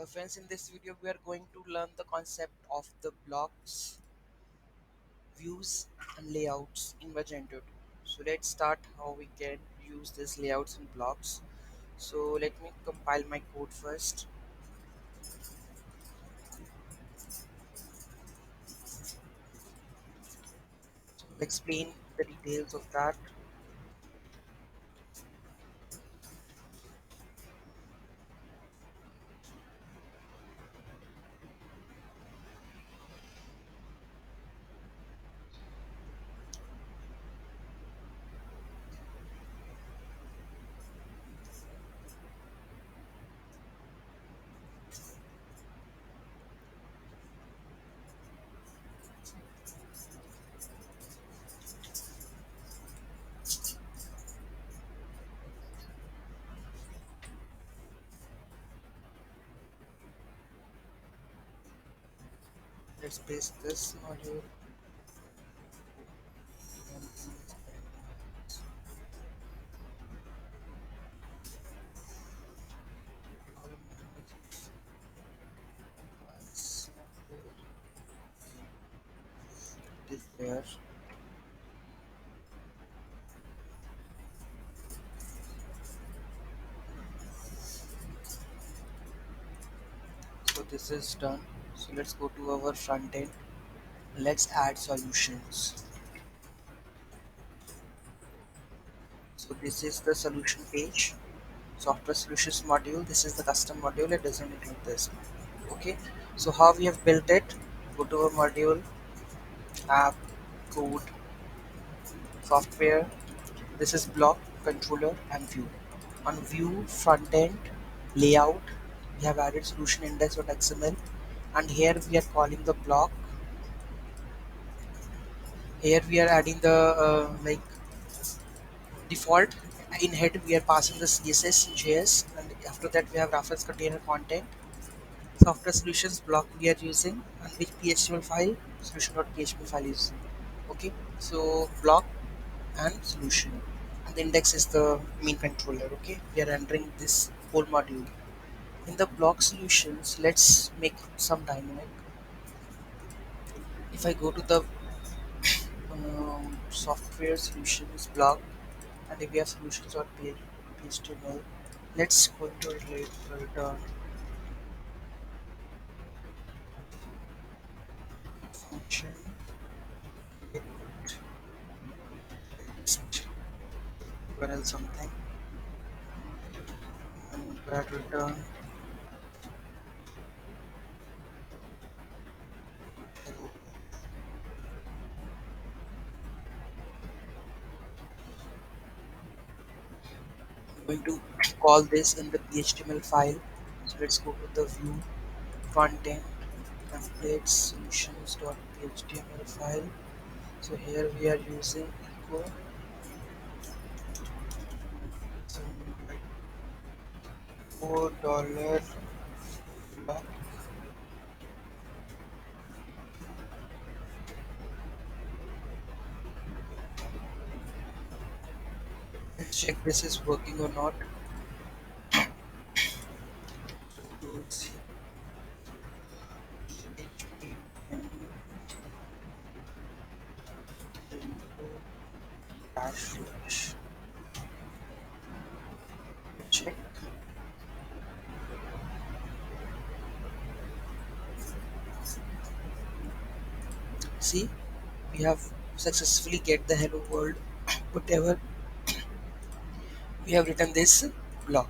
Friends, in this video we are going to learn the concept of the blocks, views and layouts in Magento. So let's start how we can use these layouts and blocks. So let me compile my code first. So I'll explain the details of that. Let's paste this module. It is there. So this is done. So let's go to our front end. Let's add solutions. So this is the solution page. Software solutions module. This is the custom module. It doesn't include this. Okay, so how we have built it? Go to our module, app, code, software. This is block, controller and view. On view, front end, layout, we have added solution index.xml, and here we are calling the block. Here we are adding the default. In head we are passing the css js, and after that we have reference container content. Software solutions block we are using, and which html file, solution.php file is. Okay, so block and solution, and the index is the main controller. Okay, we are entering this whole module. In the block solutions, let's make some dynamic. If I go to the software solutions block, and if we have solutions.html, let's go to return function get text URL something, and that return hello. I'm going to call this in the html file. So let's go to the view, content, templates, solutions.html file. So here we are using echo, so $4 block. Let's check this is working or not. Tools, HTML, dash slash check. See, we have successfully get the hello world. Whatever we have written this block.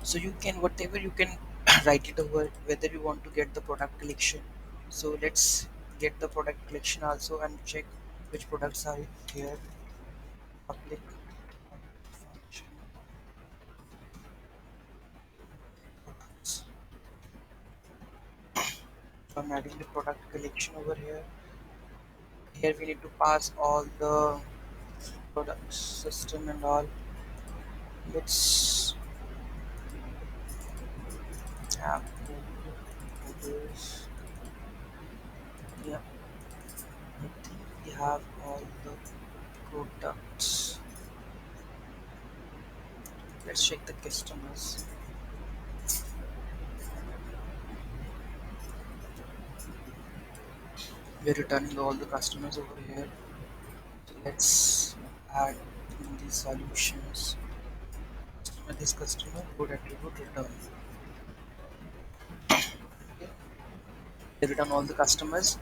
So you can, whatever you can write it over, whether you want to get the product collection. So let's get the product collection also and check which products are here. Public function products. So I'm adding the product collection over here. Here we need to pass all the products, system and all. Let's have this. Yeah, I think we have all the products. Let's check the customers. we're returning all the customers over here. So let's add in these solutions. Customer, this customer good attribute return. Okay. We return all the customers.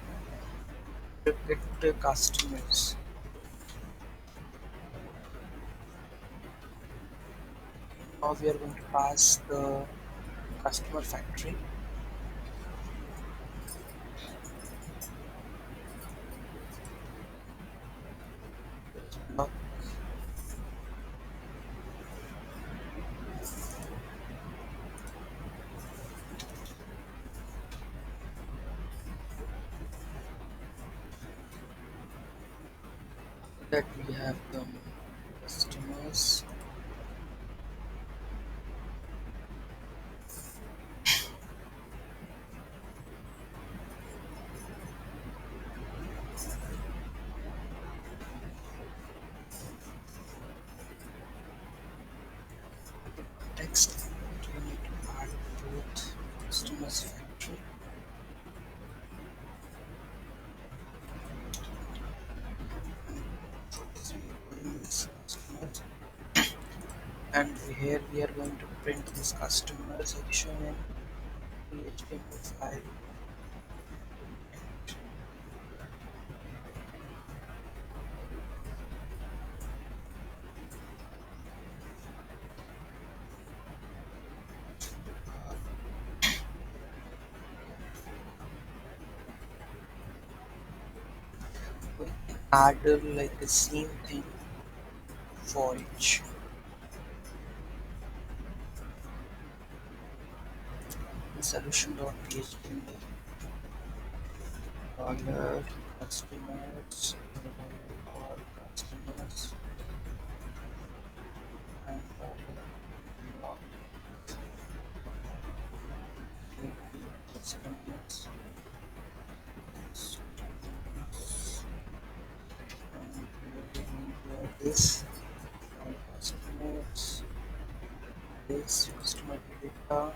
Repeat the customers. Now we are going to pass the customer factory. Block that we have the customers. Text. We need to add both customers factory. This customers. And here we are going to print this customer section in HTML file. We add like the same thing for each. Solution.html dollar customers all customers and dollar customers and this all customers this customer data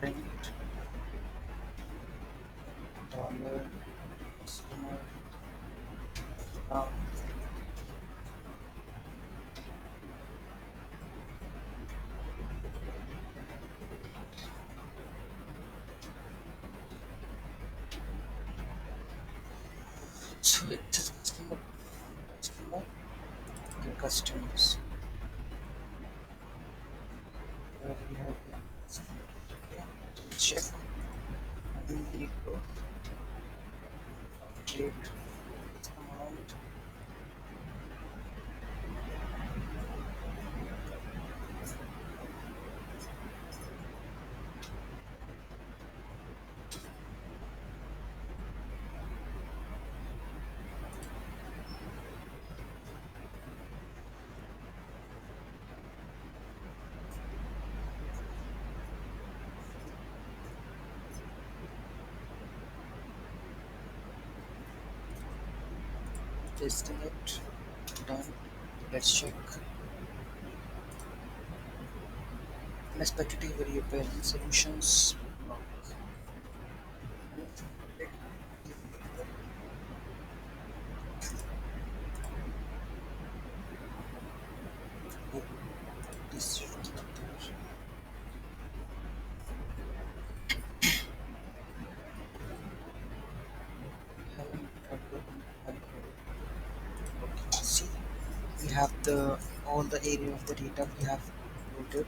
print dollar customer data. So it is customer okay, customers. Where we have the customer. Okay, check and we need to update this amount. Testing it. Done. Let's check. Unexpected variable solutions. This see we have the all the area of the data we have loaded.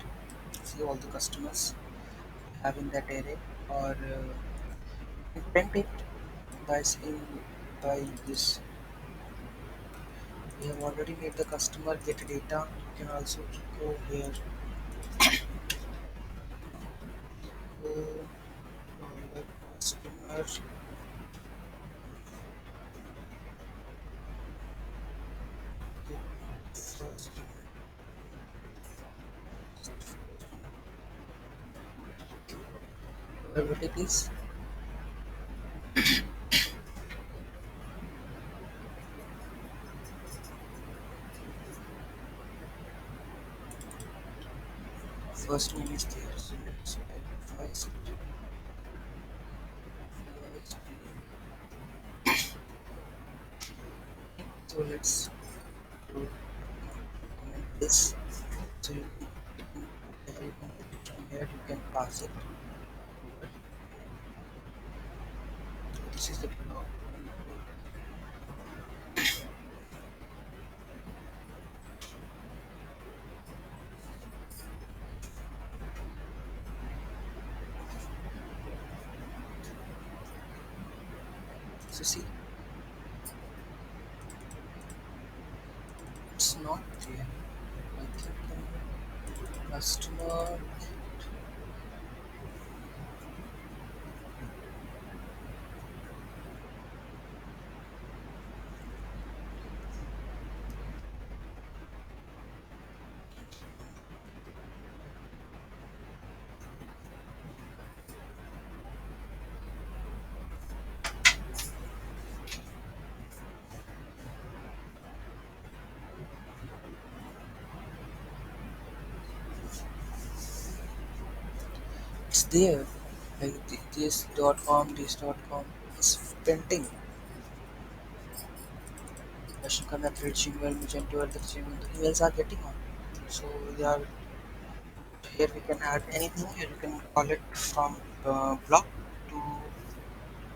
See all the customers we have in that array or print it by saying by this. We have already made the customer get data. You can also go here. Go on the customer. Get first. Whatever it is. First name is there. So let's add first. First name. So let's do comment this. So you can everything from here you can pass it. This is the blog. So see, it's not there. I think the customer, it's there. Like this dot com, this dot com is printing. Ashika method, Gmail, Magento, and the Gmail. The emails are getting on. So we are here. We can add anything. Here you can call it from block to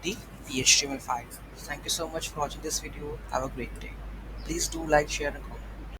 the HTML file. Thank you so much for watching this video. Have a great day. Please do like, share, and comment.